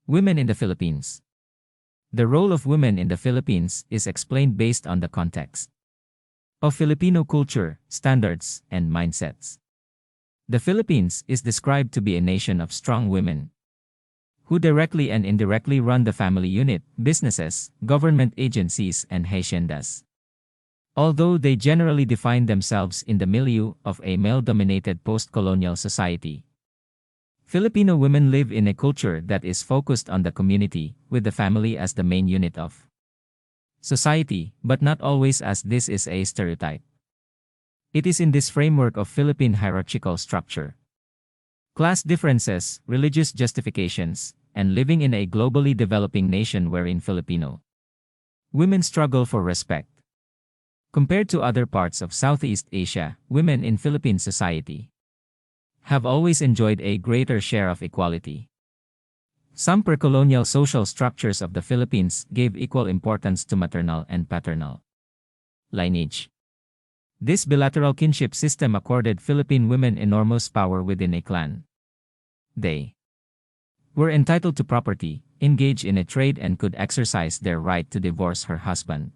Women in the Philippines. The role of women in the Philippines is explained based on the context of Filipino culture, standards, and mindsets. The Philippines is described to be a nation of strong women who directly and indirectly run the family unit, businesses, government agencies, and haciendas. Although they generally define themselves in the milieu of a male-dominated post-colonial society, Filipino women live in a culture that is focused on the community, with the family as the main unit of society, but not always, as this is a stereotype. It is in this framework of Philippine hierarchical structure, class differences, religious justifications, and living in a globally developing nation wherein Filipino women struggle for respect. Compared to other parts of Southeast Asia, women in Philippine society have always enjoyed a greater share of equality. Some pre-colonial social structures of the Philippines gave equal importance to maternal and paternal lineage. This bilateral kinship system accorded Philippine women enormous power within a clan. They were entitled to property, engaged in a trade, and could exercise their right to divorce her husband.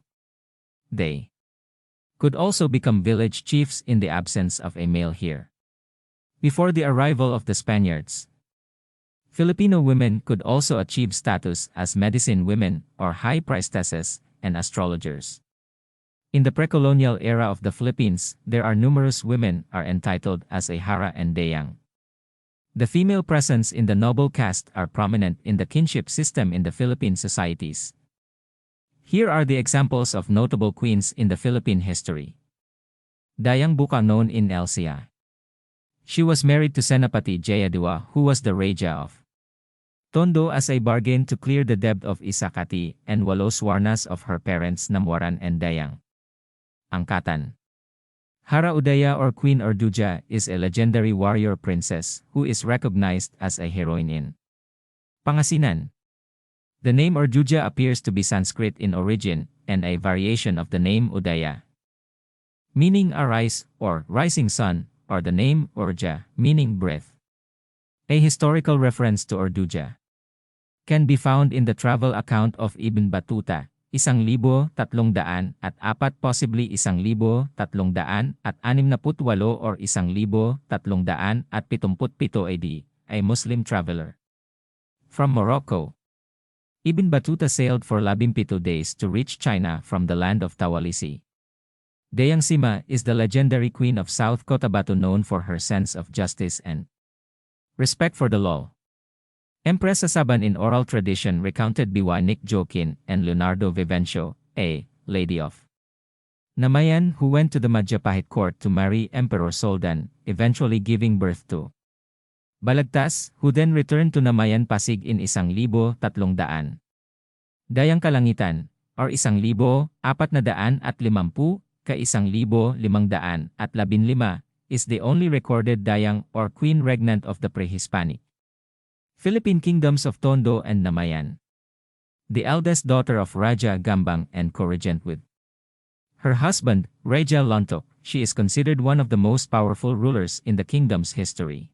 They could also become village chiefs in the absence of a male heir. Before the arrival of the Spaniards, Filipino women could also achieve status as medicine women or high priestesses and astrologers. In the pre-colonial era of the Philippines, there are numerous women are entitled as a hara and dayang. The female presence in the noble caste are prominent in the kinship system in the Philippine societies. Here are the examples of notable queens in the Philippine history. Dayang Buka, known in Elsia. She was married to Senapati Jayadua, who was the Raja of Tondo, as a bargain to clear the debt of Isakati and Walos Warnas of her parents Namwaran and Dayang Angkatan. Hara Udaya, or Queen Orduja, is a legendary warrior princess who is recognized as a heroine in Pangasinan. The name Orduja appears to be Sanskrit in origin and a variation of the name Udaya, meaning arise or rising sun, or the name Urja, meaning breath. A historical reference to Orduja can be found in the travel account of Ibn Battuta, 1300 at apat, possibly 1300 at 68 or 1300 at 77 AD, a Muslim traveler from Morocco. Ibn Battuta sailed for 17 days to reach China from the land of Tawalisi. Dayang Sima is the legendary queen of South Cotabato, known for her sense of justice and respect for the law. Empress Sasaban in oral tradition recounted Biwa Nick Joaquin and Leonardo Vivencio, a lady of Namayan, who went to the Majapahit court to marry Emperor Soldan, eventually giving birth to Balagtas, who then returned to Namayan Pasig in 1300. Dayang Kalangitan, or 1450 ka 1515, is the only recorded Dayang or queen regnant of the pre-Hispanic Philippine kingdoms of Tondo and Namayan. The eldest daughter of Raja Gambang and co-regent with her husband, Raja Lontok, she is considered one of the most powerful rulers in the kingdom's history.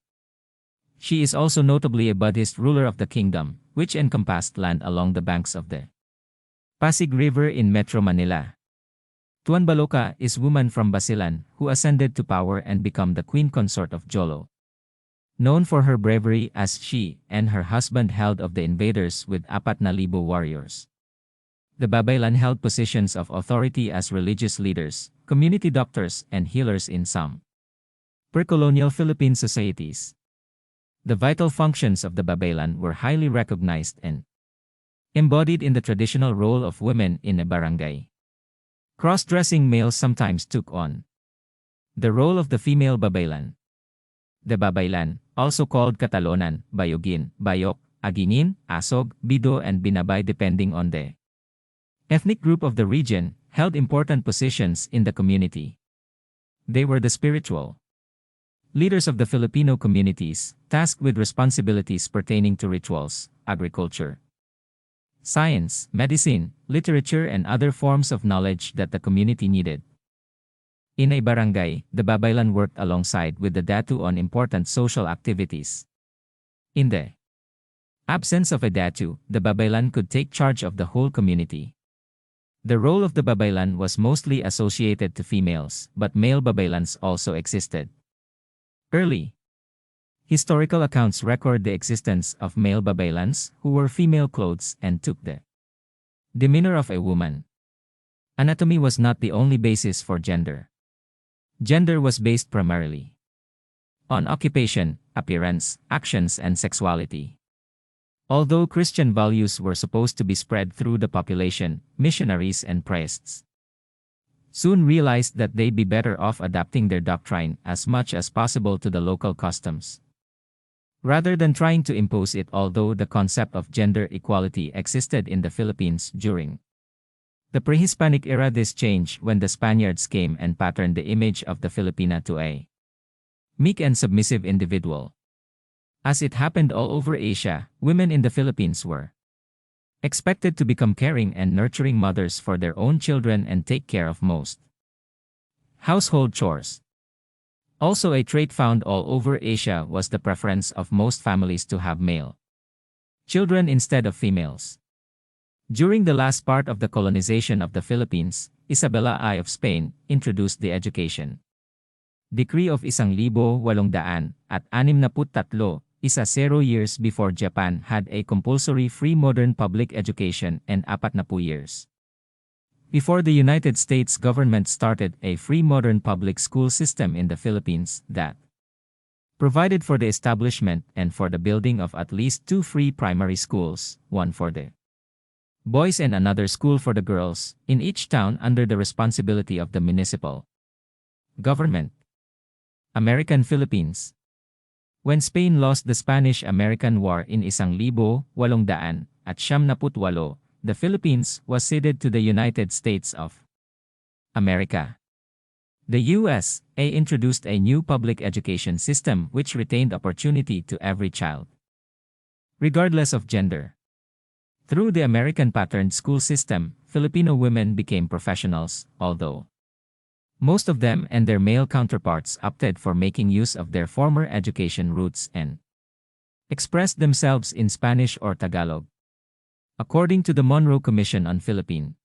She is also notably a Buddhist ruler of the kingdom, which encompassed land along the banks of the Pasig River in Metro Manila. Tuan Baloca is woman from Basilan who ascended to power and become the queen consort of Jolo, known for her bravery as she and her husband held off the invaders with 4,000 warriors. The Babaylan held positions of authority as religious leaders, community doctors, and healers in some pre-colonial Philippine societies. The vital functions of the Babaylan were highly recognized and embodied in the traditional role of women in a barangay. Cross-dressing males sometimes took on the role of the female Babaylan. The Babaylan, also called Catalonan, Bayogin, Bayok, Agingin, Asog, Bido, and Binabay depending on the ethnic group of the region, held important positions in the community. They were the spiritual leaders of the Filipino communities, tasked with responsibilities pertaining to rituals, agriculture, science, medicine, literature, and other forms of knowledge that the community needed. In a barangay, the Babaylan worked alongside with the Datu on important social activities. In the Absence of a datu, the babaylan could take charge of the whole community. The role of the babaylan was mostly associated to females, but male babaylans also existed. Early historical accounts record the existence of male babaylans who wore female clothes and took the demeanor of a woman. Anatomy was not the only basis for gender. Gender was based primarily on occupation, appearance, actions, and sexuality. Although Christian values were supposed to be spread through the population, missionaries and priests soon realized that they'd be better off adapting their doctrine as much as possible to the local customs, rather than trying to impose it. Although the concept of gender equality existed in the Philippines during the pre-Hispanic era, this changed when the Spaniards came and patterned the image of the Filipina to a meek and submissive individual. As it happened all over Asia, women in the Philippines were expected to become caring and nurturing mothers for their own children and take care of most household chores. Also, a trait found all over Asia was the preference of most families to have male children instead of females. During the last part of the colonization of the Philippines, Isabella I of Spain introduced the Education Decree of 1863 at 10 years before Japan had a compulsory free modern public education and 40 years before the United States government started a free modern public school system in the Philippines that provided for the establishment and for the building of at least 2 free primary schools, one for the boys and another school for the girls, in each town under the responsibility of the municipal government. American Philippines. When Spain lost the Spanish-American War in 1898, the Philippines was ceded to the United States of America. The USA introduced a new public education system which retained opportunity to every child, regardless of gender. Through the American patterned school system, Filipino women became professionals, although most of them and their male counterparts opted for making use of their former education roots and expressed themselves in Spanish or Tagalog. According to the Monroe Commission on Philippine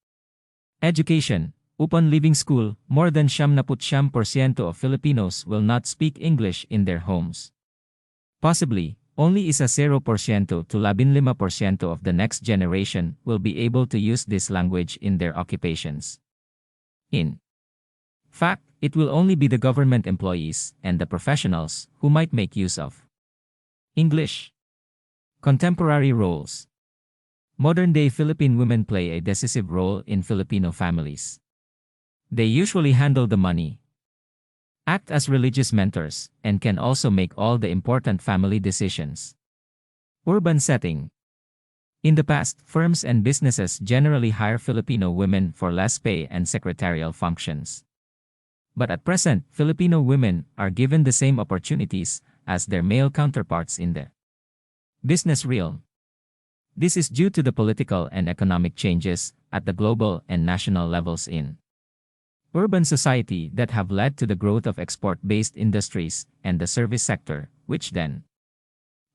Education, upon leaving school, more than 79% of Filipinos will not speak English in their homes. Possibly, only 0% to 15% of the next generation will be able to use this language in their occupations. In fact, it will only be the government employees and the professionals who might make use of English. Contemporary roles. Modern-day Philippine women play a decisive role in Filipino families. They usually handle the money, act as religious mentors, and can also make all the important family decisions. Urban setting. In the past, firms and businesses generally hire Filipino women for less pay and secretarial functions. But at present, Filipino women are given the same opportunities as their male counterparts in the business realm. This is due to the political and economic changes at the global and national levels in urban society that have led to the growth of export-based industries and the service sector, which then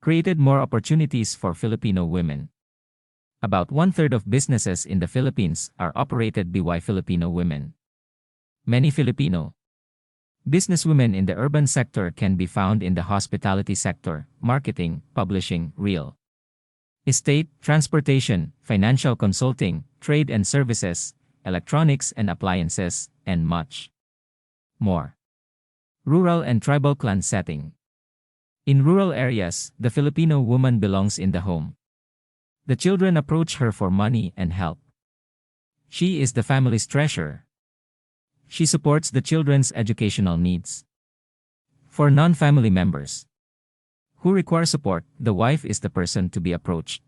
created more opportunities for Filipino women. About 1/3 of businesses in the Philippines are operated by Filipino women. Many Filipino businesswomen in the urban sector can be found in the hospitality sector, marketing, publishing, real estate, transportation, financial consulting, trade and services, electronics and appliances, and much more. Rural and tribal clan setting. In rural areas, the Filipino woman belongs in the home. The children approach her for money and help. She is the family's treasurer. She supports the children's educational needs. For non-family members who require support, the wife is the person to be approached.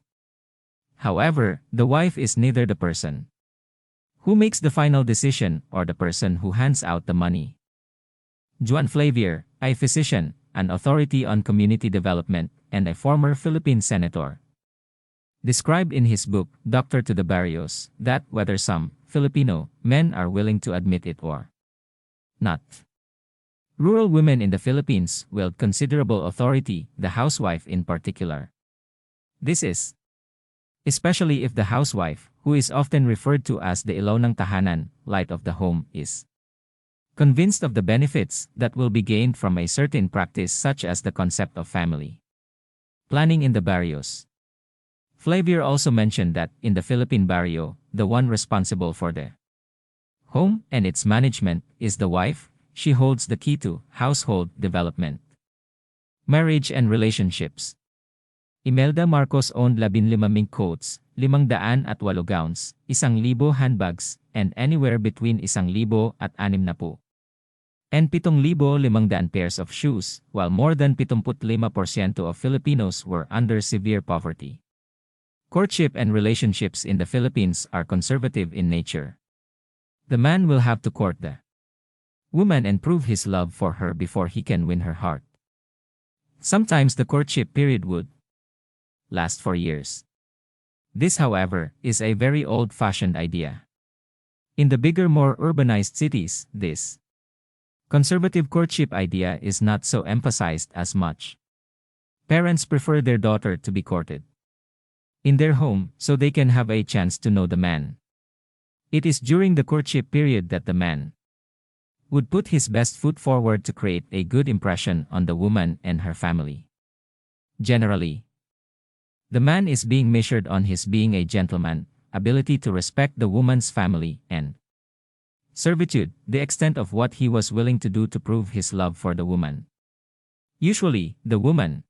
However, the wife is neither the person who makes the final decision or the person who hands out the money. Juan Flavier, a physician, an authority on community development, and a former Philippine senator, described in his book, Doctor to the Barrios, that whether some Filipino men are willing to admit it or not, rural women in the Philippines wield considerable authority, the housewife in particular. This is especially if the housewife, who is often referred to as the ilaw ng tahanan, light of the home, is convinced of the benefits that will be gained from a certain practice such as the concept of family planning in the barrios. Flavier also mentioned that in the Philippine barrio, the one responsible for the home and its management is the wife. She holds the key to household development, marriage and relationships. Imelda Marcos owned 15 mink coats, 508 gowns, 1,000 handbags, and anywhere between 1,000 at 60 and 7,500 pairs of shoes, while more than 75% of Filipinos were under severe poverty. Courtship and relationships in the Philippines are conservative in nature. The man will have to court the woman and prove his love for her before he can win her heart. Sometimes the courtship period would last for years. This, however, is a very old-fashioned idea. In the bigger, more urbanized cities, this conservative courtship idea is not so emphasized as much. Parents prefer their daughter to be courted in their home so they can have a chance to know the man. It is during the courtship period that the man would put his best foot forward to create a good impression on the woman and her family. Generally, the man is being measured on his being a gentleman, ability to respect the woman's family, and servitude, the extent of what he was willing to do to prove his love for the woman. Usually, the woman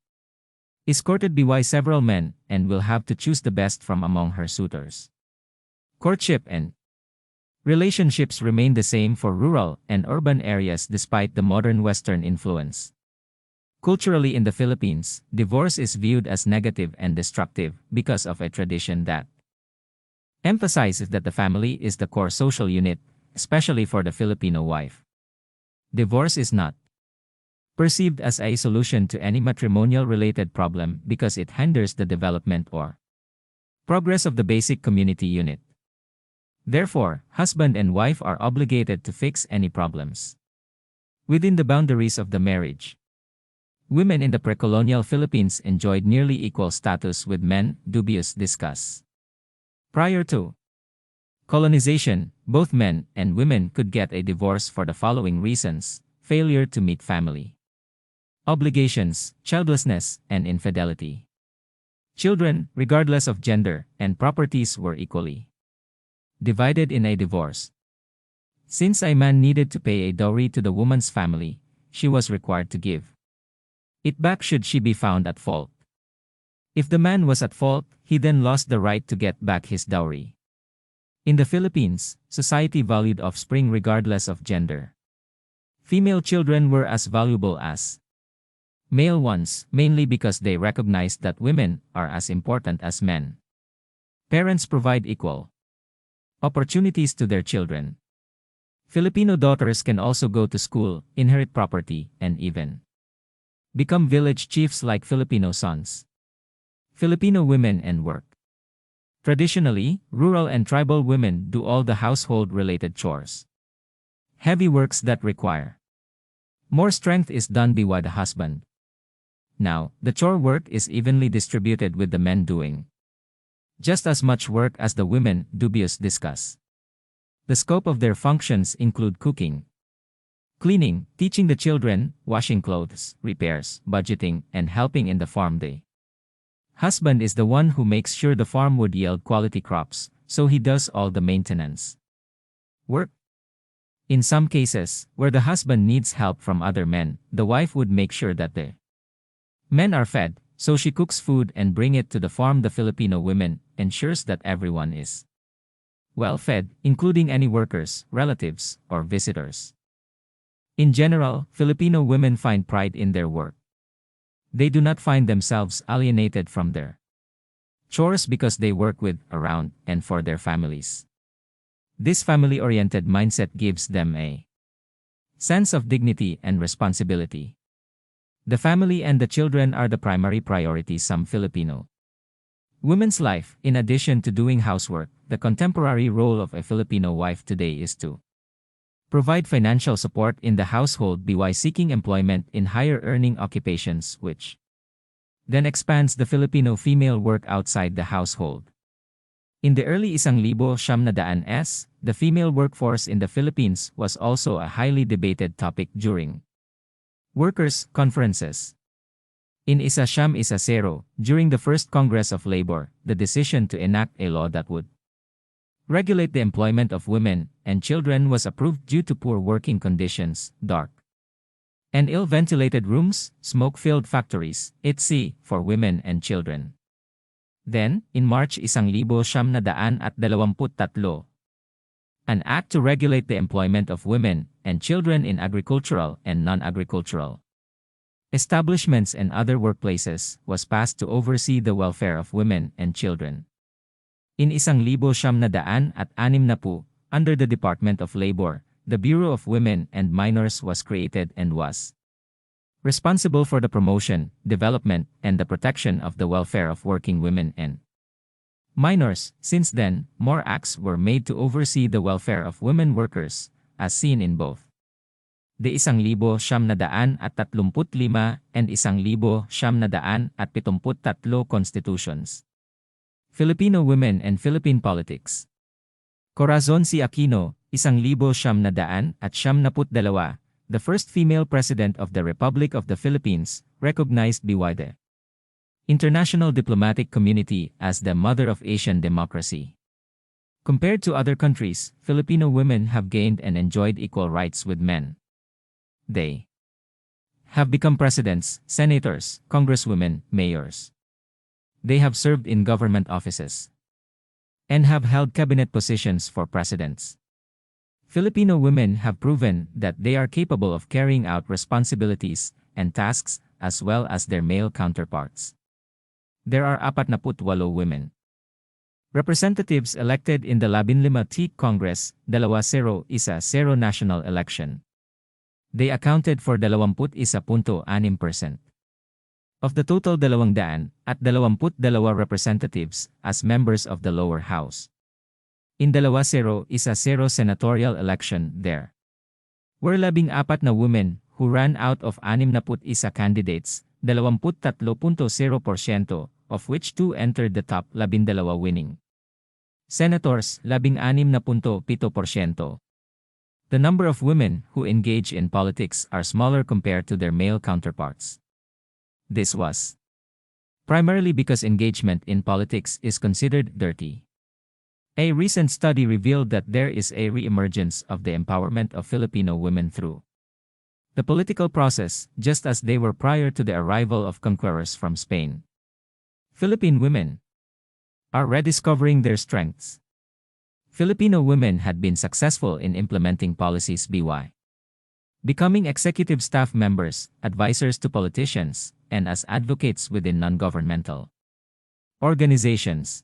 is courted by several men and will have to choose the best from among her suitors. Courtship and relationships remain the same for rural and urban areas despite the modern Western influence. Culturally in the Philippines, divorce is viewed as negative and destructive because of a tradition that emphasizes that the family is the core social unit, especially for the Filipino wife. Divorce is not perceived as a solution to any matrimonial-related problem because it hinders the development or progress of the basic community unit. Therefore, husband and wife are obligated to fix any problems within the boundaries of the marriage. Women in the pre-colonial Philippines enjoyed nearly equal status with men, dubious discuss. Prior to colonization, both men and women could get a divorce for the following reasons: failure to meet family obligations, childlessness, and infidelity. Children, regardless of gender, and properties were equally divided in a divorce. Since a man needed to pay a dowry to the woman's family, she was required to give it back should she be found at fault. If the man was at fault, he then lost the right to get back his dowry. In the Philippines, society valued offspring regardless of gender. Female children were as valuable as male ones, mainly because they recognized that women are as important as men. Parents provide equal opportunities to their children. Filipino daughters can also go to school, inherit property, and even become village chiefs like Filipino sons. Filipino women and work. Traditionally, rural and tribal women do all the household-related chores. Heavy works that require more strength is done by the husband. Now, the chore work is evenly distributed with the men doing just as much work as the women, dubious discuss. The scope of their functions include cooking, cleaning, teaching the children, washing clothes, repairs, budgeting, and helping in the farm day. Husband is the one who makes sure the farm would yield quality crops, so he does all the maintenance work. In some cases, where the husband needs help from other men, the wife would make sure that the men are fed, so she cooks food and bring it to the farm. The Filipino women ensures that everyone is well fed, including any workers, relatives, or visitors. In general, Filipino women find pride in their work. They do not find themselves alienated from their chores because they work with, around, and for their families. This family-oriented mindset gives them a sense of dignity and responsibility. The family and the children are the primary priority. Some Filipino women's life. In addition to doing housework, the contemporary role of a Filipino wife today is to provide financial support in the household by seeking employment in higher earning occupations, which then expands the Filipino female work outside the household. In the early 1900s, the female workforce in the Philippines was also a highly debated topic during workers' conferences. In 1900, during the First Congress of Labor, the decision to enact a law that would regulate the employment of women and children was approved due to poor working conditions, dark and ill-ventilated rooms, smoke-filled factories, etc. for women and children. Then, in March 1923, an act to regulate the employment of women and children in agricultural and non-agricultural establishments and other workplaces was passed to oversee the welfare of women and children. In 1960, under the Department of Labor, the Bureau of Women and Minors was created and was responsible for the promotion, development, and the protection of the welfare of working women and minors. Since then, more acts were made to oversee the welfare of women workers, as seen in both the 1935 and 1973 constitutions. Filipino women and Philippine politics. Corazon C. Aquino, 1972, the first female president of the Republic of the Philippines, recognized by the international diplomatic community as the mother of Asian democracy. Compared to other countries, Filipino women have gained and enjoyed equal rights with men. They have become presidents, senators, congresswomen, mayors. They have served in government offices and have held cabinet positions for presidents. Filipino women have proven that they are capable of carrying out responsibilities and tasks as well as their male counterparts. There are 48 women representatives elected in the 15th Congress, 2010 national election. They accounted for 21.6% of the total 222 representatives as members of the lower house. In 2010 senatorial election, there were 14 na women who ran out of 61 candidates, 23.0%, of which 2 entered the top 12 winning senators, 16.7%. The number of women who engage in politics are smaller compared to their male counterparts. This was primarily because engagement in politics is considered dirty. A recent study revealed that there is a re-emergence of the empowerment of Filipino women through the political process, just as they were prior to the arrival of conquerors from Spain. Philippine women are rediscovering their strengths. Filipino women had been successful in implementing policies by becoming executive staff members, advisors to politicians, and as advocates within non-governmental organizations.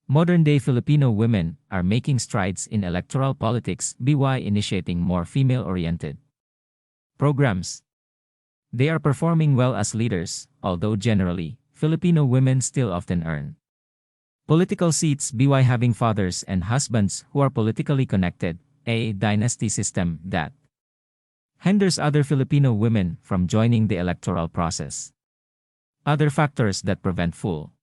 Modern-day Filipino women are making strides in electoral politics by initiating more female-oriented programs. They are performing well as leaders, although generally, Filipino women still often earn political seats by having fathers and husbands who are politically connected, a dynasty system that hinders other Filipino women from joining the electoral process. Other factors that prevent full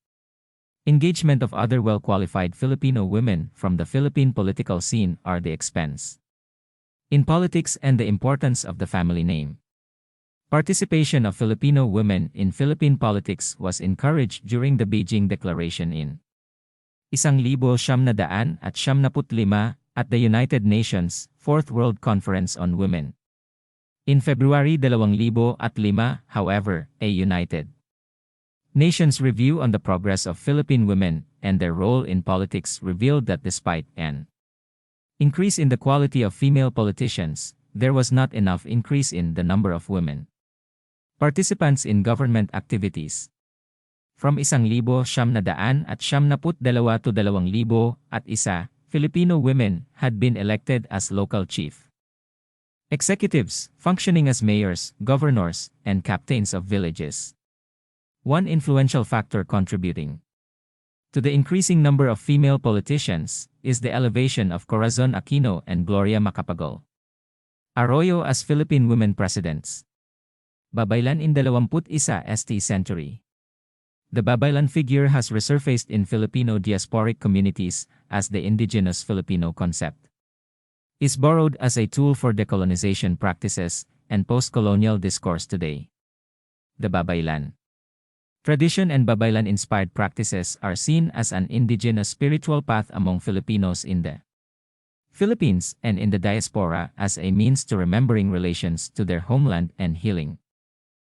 engagement of other well-qualified Filipino women from the Philippine political scene are the expense in politics and the importance of the family name. Participation of Filipino women in Philippine politics was encouraged during the Beijing Declaration in 1975 at the United Nations Fourth World Conference on Women. In February 2005, however, a United Nations review on the progress of Philippine women and their role in politics revealed that despite an increase in the quality of female politicians, there was not enough increase in the number of women participants in government activities. From 1972 to 2001, Filipino women had been elected as local chief executives, functioning as mayors, governors, and captains of villages. One influential factor contributing to the increasing number of female politicians is the elevation of Corazon Aquino and Gloria Macapagal Arroyo as Philippine women presidents. Babaylan in 21st century. The Babaylan figure has resurfaced in Filipino diasporic communities as the indigenous Filipino concept is borrowed as a tool for decolonization practices and post-colonial discourse today. The Babaylan tradition and Babaylan-inspired practices are seen as an indigenous spiritual path among Filipinos in the Philippines and in the diaspora as a means to remembering relations to their homeland and healing